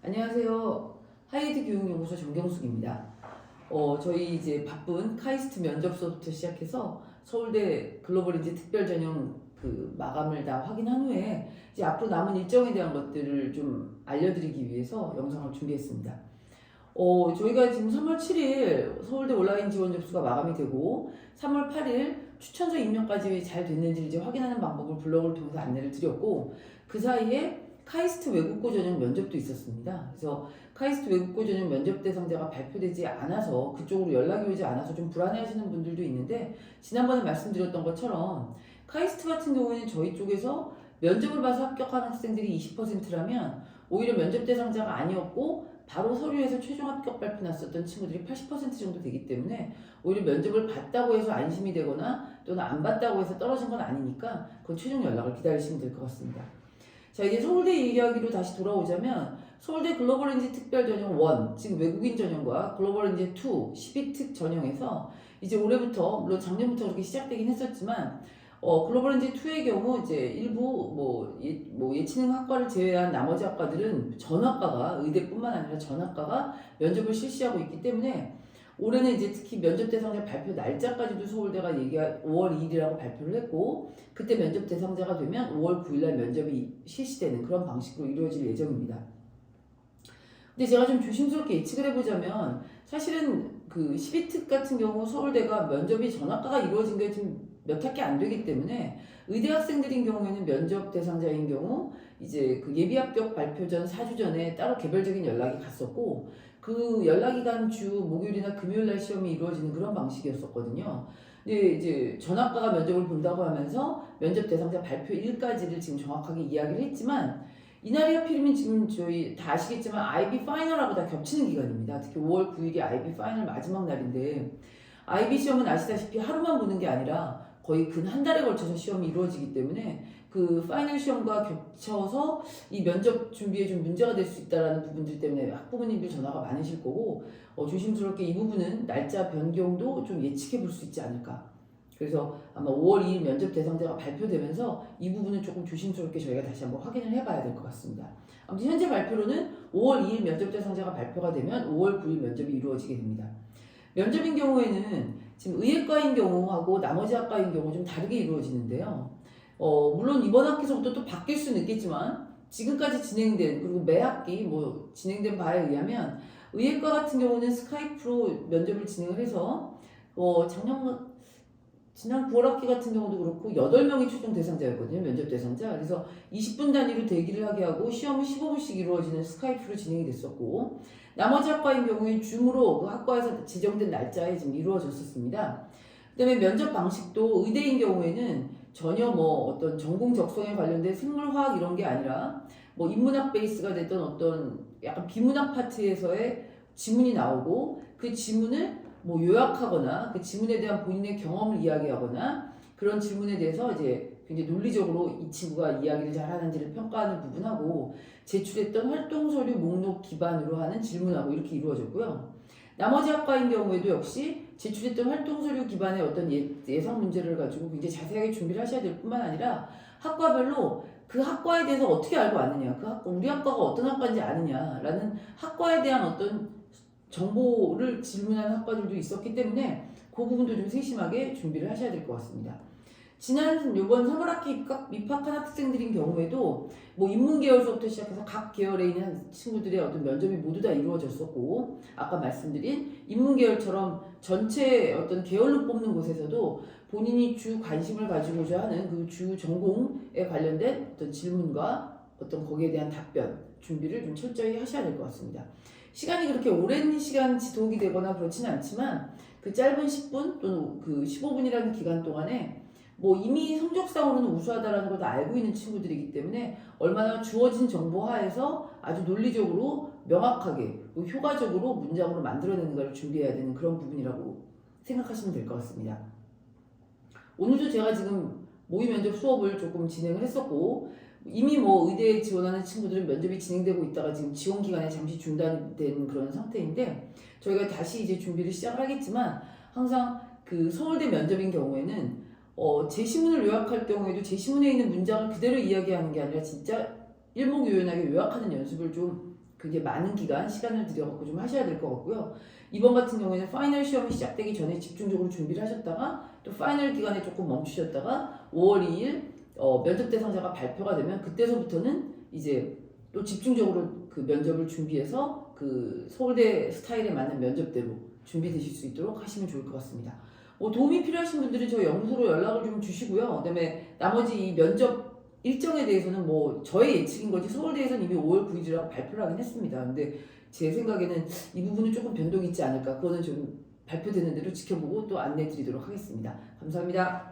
안녕하세요. 하이드 교육연구소 정경숙입니다. 저희 이제 바쁜 카이스트 면접서부터 시작해서 서울대 글로벌 인재 특별 전형 그 마감을 다 확인한 후에 이제 앞으로 남은 일정에 대한 것들을 좀 알려드리기 위해서 영상을 준비했습니다. 저희가 지금 3월 7일 서울대 온라인 지원 접수가 마감이 되고 3월 8일 추천서 임명까지 잘 됐는지 이제 확인하는 방법을 블로그를 통해서 안내를 드렸고, 그 사이에 카이스트 외국고 전형 면접도 있었습니다. 그래서 카이스트 외국고 전형 면접 대상자가 발표되지 않아서 그쪽으로 연락이 오지 않아서 좀 불안해하시는 분들도 있는데, 지난번에 말씀드렸던 것처럼 카이스트 같은 경우에는 저희 쪽에서 면접을 봐서 합격한 학생들이 20%라면 오히려 면접 대상자가 아니었고 바로 서류에서 최종 합격 발표 났었던 친구들이 80% 정도 되기 때문에 오히려 면접을 봤다고 해서 안심이 되거나 또는 안 봤다고 해서 떨어진 건 아니니까 그건 최종 연락을 기다리시면 될 것 같습니다. 자, 이제 서울대 이야기로 다시 돌아오자면 서울대 글로벌 인재 특별 전형 1, 지금 외국인 전형과 글로벌 인재 2, 12특 전형에서 이제 올해부터, 물론 작년부터 그렇게 시작되긴 했었지만 글로벌 인재 2의 경우 이제 일부 예체능 학과를 제외한 나머지 학과들은 전학과가, 의대뿐만 아니라 전학과가 면접을 실시하고 있기 때문에 올해는 이제 특히 면접 대상자 발표 날짜까지도 서울대가 5월 2일이라고 발표를 했고, 그때 면접 대상자가 되면 5월 9일날 면접이 실시되는 그런 방식으로 이루어질 예정입니다. 근데 제가 좀 조심스럽게 예측을 해보자면 사실은 그 12특 같은 경우 서울대가 면접이 전학과가 이루어진 게 지금 몇 학기 안 되기 때문에 의대 학생들인 경우에는 면접 대상자인 경우 이제 그 예비 합격 발표 전 4주 전에 따로 개별적인 연락이 갔었고, 그 연락이 간 주 목요일이나 금요일날 시험이 이루어지는 그런 방식이었었거든요. 근데 이제 전학과가 면접을 본다고 하면서 면접 대상자 발표 일까지를 지금 정확하게 이야기를 했지만, 이날이 하필이면 지금 저희 다 아시겠지만 IB 파이널하고 다 겹치는 기간입니다. 특히 5월 9일이 IB 파이널 마지막 날인데, IB 시험은 아시다시피 하루만 보는 게 아니라 거의 근 한 달에 걸쳐서 시험이 이루어지기 때문에 그 파이널 시험과 겹쳐서 이 면접 준비에 좀 문제가 될 수 있다는 부분들 때문에 학부모님들 전화가 많으실 거고, 조심스럽게 이 부분은 날짜 변경도 좀 예측해 볼 수 있지 않을까. 그래서 아마 5월 2일 면접 대상자가 발표되면서 이 부분은 조금 조심스럽게 저희가 다시 한번 확인을 해봐야 될 것 같습니다. 아무튼 현재 발표로는 5월 2일 면접 대상자가 발표가 되면 5월 9일 면접이 이루어지게 됩니다. 면접인 경우에는 지금 의예과인 경우하고 나머지 학과인 경우 좀 다르게 이루어지는데요. 물론 이번 학기서부터 또 바뀔 수는 있겠지만 지금까지 진행된, 그리고 매 학기 진행된 바에 의하면 의예과 같은 경우는 스카이프로 면접을 진행을 해서 지난 9월 학기 같은 경우도 그렇고 8명이 최종 대상자였거든요. 면접 대상자. 그래서 20분 단위로 대기를 하게 하고 시험은 15분씩 이루어지는 스카이프로 진행이 됐었고, 나머지 학과인 경우에 줌으로 그 학과에서 지정된 날짜에 지금 이루어졌었습니다. 그 다음에 면접 방식도 의대인 경우에는 전혀 어떤 전공 적성에 관련된 생물화학 이런 게 아니라 인문학 베이스가 됐던 어떤 약간 비문학 파트에서의 지문이 나오고, 그 지문을 요약하거나 그 지문에 대한 본인의 경험을 이야기하거나 그런 질문에 대해서 이제 굉장히 논리적으로 이 친구가 이야기를 잘하는지를 평가하는 부분하고, 제출했던 활동 서류 목록 기반으로 하는 질문하고 이렇게 이루어졌고요. 나머지 학과인 경우에도 역시 제출했던 활동 서류 기반의 어떤 예상 문제를 가지고 굉장히 자세하게 준비를 하셔야 될 뿐만 아니라 학과별로 그 학과에 대해서 어떻게 알고 왔느냐, 우리 학과가 어떤 학과인지 아느냐라는 학과에 대한 어떤 정보를 질문하는 학과들도 있었기 때문에 그 부분도 좀 세심하게 준비를 하셔야 될 것 같습니다. 이번 3월 학기 입학한 학생들인 경우에도 인문계열서부터 시작해서 각 계열에 있는 친구들의 어떤 면접이 모두 다 이루어졌었고, 아까 말씀드린 인문계열처럼 전체 어떤 계열로 뽑는 곳에서도 본인이 주 관심을 가지고자 하는 그 주 전공에 관련된 어떤 질문과 어떤 거기에 대한 답변 준비를 좀 철저히 하셔야 될 것 같습니다. 시간이 그렇게 오랜 시간 지속이 되거나 그렇지는 않지만 그 짧은 10분 또는 그 15분이라는 기간 동안에 이미 성적상으로는 우수하다라는 걸 다 알고 있는 친구들이기 때문에 얼마나 주어진 정보 하에서 아주 논리적으로 명확하게 효과적으로 문장으로 만들어내는가를 준비해야 되는 그런 부분이라고 생각하시면 될 것 같습니다. 오늘도 제가 지금 모의 면접 수업을 조금 진행을 했었고, 이미 의대에 지원하는 친구들은 면접이 진행되고 있다가 지금 지원 기간에 잠시 중단된 그런 상태인데, 저희가 다시 이제 준비를 시작을 하겠지만 항상 그 서울대 면접인 경우에는 제시문을 요약할 경우에도 제시문에 있는 문장을 그대로 이야기하는 게 아니라 진짜 일목요연하게 요약하는 연습을 좀 굉장히 많은 기간 시간을 들여갖고 좀 하셔야 될 것 같고요. 이번 같은 경우에는 파이널 시험이 시작되기 전에 집중적으로 준비를 하셨다가 또 파이널 기간에 조금 멈추셨다가 5월 2일 면접 대상자가 발표가 되면 그때서부터는 이제 또 집중적으로 그 면접을 준비해서 그 서울대 스타일에 맞는 면접대로 준비되실 수 있도록 하시면 좋을 것 같습니다. 도움이 필요하신 분들은 저희 연구소로 연락을 좀 주시고요. 그다음에 나머지 이 면접 일정에 대해서는 뭐 저의 예측인 거지 서울대에서는 이미 5월 9일이라고 발표를 하긴 했습니다. 근데 제 생각에는 이 부분은 조금 변동이 있지 않을까. 그거는 좀 발표되는 대로 지켜보고 또 안내 드리도록 하겠습니다. 감사합니다.